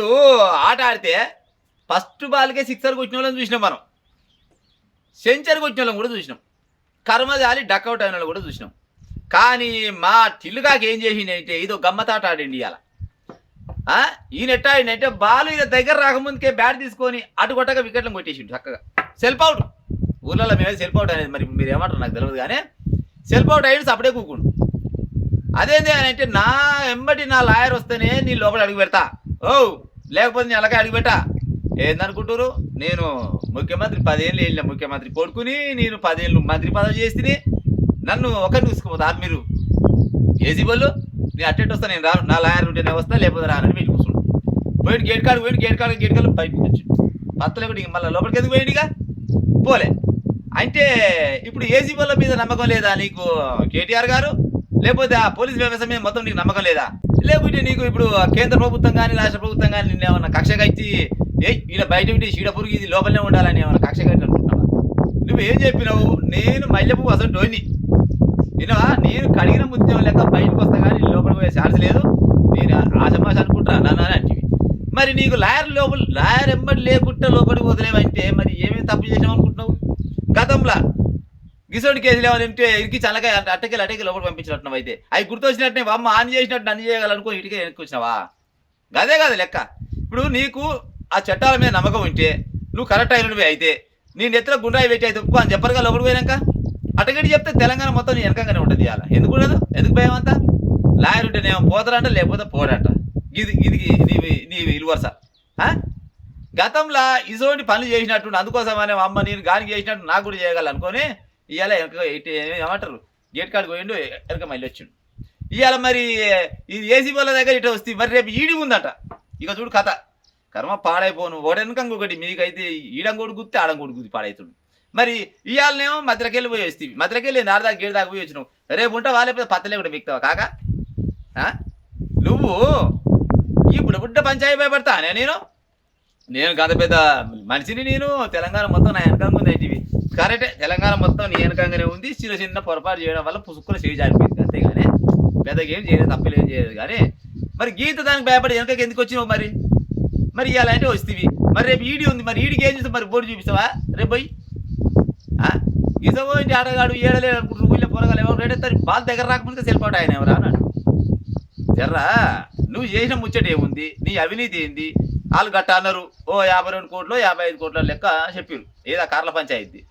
ఇప్పుడు ఆట ఆడితే ఫస్ట్ బాల్కే సిక్సర్ కొట్టిన వాళ్ళని చూసినాం మనం, సెంచరీ కొట్టిన వాళ్ళని కూడా చూసినాం, కర్మజాలి డక్అవుట్ అయిన వాళ్ళు కూడా చూసినాం. కానీ మా టిల్లుగాకి ఏం చేసిందంటే ఇదో గమ్మతాట ఆడిండి ఇవాళ. ఈయన ఎట్టా ఆడిందంటే బాల్ ఈయన దగ్గర రాకముందుకే బ్యాట్ తీసుకొని అటు కొట్టగా వికెట్లను కొట్టేసిండు చక్కగా. సెల్ఫ్ అవుట్, ఊర్లలో మేమైతే సెల్ఫ్ అవుట్ అనేది, మరి మీరు ఏమంటారు నాకు తెలియదు కానీ సెల్ఫ్ అవుట్ అయ్యి అప్పుడే కూకుండు. అదేంది అని అంటే నా ఎంబటి నా లాయర్ వస్తేనే నీ లోపల అడుగు పెడతా, ఓ లేకపోతే నీ అలాగే అడుగు పెట్టా. ఏందనుకుంటారు, నేను ముఖ్యమంత్రి 10 ఏళ్ళు వెళ్ళిన ముఖ్యమంత్రి కొడుకుని, నేను 10 ఏళ్ళు మంత్రి పదవి చేస్తే నన్ను ఒకరిని చూసుకోపోతారు మీరు ఏసీ వాళ్ళు. నేను అట్టెట్ వస్తా, నేను రాను, నా లాయర్ ఉంటేనే వస్తా లేకపోతే రానని మీరు కూర్చుంటాను. పోయిన గేట్ కాడు బయటకు వచ్చి పత్తలేకుండా ఇంక మళ్ళీ లోపలికి ఎందుకు పోయిందిగా పోలే. అంటే ఇప్పుడు ఏసీ వాళ్ళ మీద నమ్మకం లేదా నీకు కేటీఆర్ గారు, లేకపోతే ఆ పోలీస్ వ్యవస్థ మీద మొత్తం నీకు నమ్మకం లేదా, లేకపోతే నీకు ఇప్పుడు కేంద్ర ప్రభుత్వం కానీ రాష్ట్ర ప్రభుత్వం కానీ నిన్న ఏమన్నా కక్ష కట్టి ఈయన బయట ఉంటే చీడ పురుగు ఇది లోపలనే ఉండాలని ఏమన్నా కక్ష కట్టి అనుకుంటున్నావా? నువ్వేం చెప్పినావు, నేను మల్లెపు అసలు టోని వినవా, నేను కడిగిన ముత్యం లెక్క బయటకు వస్తా కానీ లోపలికి పోయే ఛాన్స్ లేదు, నేను ఆశమాష అనుకుంటా నన్ను అంటివి. మరి నీకు లాయర్ ఎంబడి లేకుండా లోపలికి పోతలేమంటే మరి ఏమేమి తప్పు చేసావు అనుకుంటున్నావు? గతంలో గిసోడి కేసులు ఏమంటే ఇరికి చల్లగా అట్టకి లోపల పంపించినట్టున్నావు. అయితే అవి గుర్తొచ్చినట్టే అమ్మ ఆన్ చేసినట్టు అన్ని చేయగలనుకో ఇటుకే వెనక్కి వచ్చినావా? గదే కదా లెక్క. ఇప్పుడు నీకు ఆ చట్టాల మీద నమ్మకం ఉంటే నువ్వు కరెక్ట్ అయినవి అయితే నేను ఎత్తులో గుండ్రాయి పెట్టి అయితే ఒప్పుకో అని చెప్పరుగా లోపలికి పోయినాక. అటగడి చెప్తే తెలంగాణ మొత్తం నీ వెనకంగానే ఉంటుంది ఇవాళ. ఎందుకు ఉండదు, ఎందుకు భయం అంతా? లాయర్ ఉంటేనేమో పోతారంట లేకపోతే పోడంట. ఇది ఇది నీ విలువరస. గతంలో ఇటువంటి పనులు చేసినట్టు అందుకోసమనే అమ్మ నేను గానికి చేసినట్టు నాకు కూడా చేయగలను అనుకొని ఇవాళ వెనక ఏమంటారు గేట్ కాడికి పోయిండు, వెనక మళ్ళీ వచ్చిండు. ఇవాళ మరి ఇది ఏసీ వాళ్ళ దగ్గర ఇటు వస్తే మరి రేపు ఈడి ఉందట. ఇక చూడు కథ కర్మ పాడైపోను ఓడెనకంగా ఒకటి మీకైతే ఈడంగోడు గుర్తి ఆడంగోడు గుర్తి పాడవుతుంది. మరి ఇవాళనేమో మధ్యకెళ్ళి పోయి వస్తే మధ్యకెళ్ళి నారదా గేట్ దాకా పోయి వచ్చినావు, రేపు ఉంటావా లేకపోతే పత్తలే కూడా మిక్తావా కాక? నువ్వు ఇప్పుడు బుడ్డ పంచాయతీ భయపడతా నేను గత పెద్ద మనిషిని, నేను తెలంగాణ మొత్తం నా వెనకంగా ఉంది. అయితే కరెక్టే, తెలంగాణ మొత్తం నీ వెనకంగానే ఉంది. చిన్న పొరపాటు చేయడం వల్ల పుసుక్కుని చేయి జారిపోయింది అంతేగాని పెద్దగా ఏం చేయలేదు, తప్పులు ఏం చేయలేదు. కానీ మరి గీత దానికి భయపడి వెనకకి ఎందుకు వచ్చినావు? మరి ఇవాళ అంటే వస్తేవి, మరి రేపు ఈడీ ఉంది, మరి ఈడికి ఏం చేస్తావు? మరి బోర్డు చూపిస్తావా రేపు పోయి? ఇసబోయింటి ఆటగాడు ఏడలేదు అనుకుంటారు, ఊళ్ళో పొరగాలు ఎవరు రేడెత్తారు, బాల్ దగ్గర రాకముందుగా సెల్ఫౌట్ ఆయన ఎవరా అన్నాడు. జర్రా నువ్వు చేసిన ముచ్చట ఏముంది, నీ అవినీతి ఏంది? వాళ్ళు గట్ట అన్నారు, ఓ 52 కోట్లు 55 కోట్ల లెక్క చెప్పారు ఏదా కార్ల పంచాయతీ.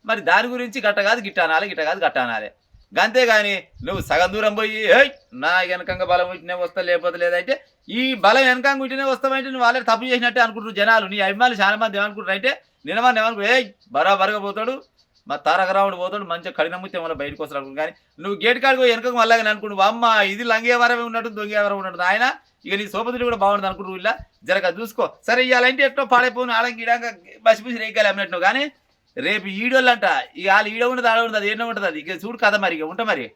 మరి దాని గురించి గట్ట కాదు గిట్ట అనాలి, గిట్ట కాదు గట్ట అనాలి. అంతేగాని నువ్వు సగం దూరం పోయి నా వెనకంగా బలం ఉంటేనే వస్తా లేకపోతే లేదంటే ఈ బలం వెనకంగా ఉంటేనే వస్తామంటే నువ్వు వాళ్ళే తప్పు చేసినట్టే అనుకుంటారు జనాలు. నీ అభిమానులు చాలా మంది ఏమనుకుంటారు అంటే నిన్నమని ఏమనుకో బరాబరగా పోతాడు, మా తారకరాముడు పోతాడు, మంచిగా కఠిన ముత్యం వల్ల బయటకు వస్తాడు. కానీ నువ్వు గేట్ కాడికి వెనకకు మళ్ళాగానే అనుకుంటు అమ్మ ఇది లంగేవరమే ఉన్నట్టు దొంగేవరం ఉన్నట్టు ఆయన ఇక నీ సోపతులు కూడా బాగుంటుంది అనుకుంటు ఇలా జరగ చూసుకో. సరే ఇవ్వాలంటే ఎట్టో పాడైపోను ఆడంకి ఈడంగా బసిపూసి రేగాలి అన్నట్టు. కానీ రేపు ఈడోళ్ళంట ఇక వాళ్ళు ఈడ ఉండదు ఆడ ఉండదు అది ఏడో ఉంటుంది, అది ఇక చూడు కదా మరి ఇక ఉంటా మరి.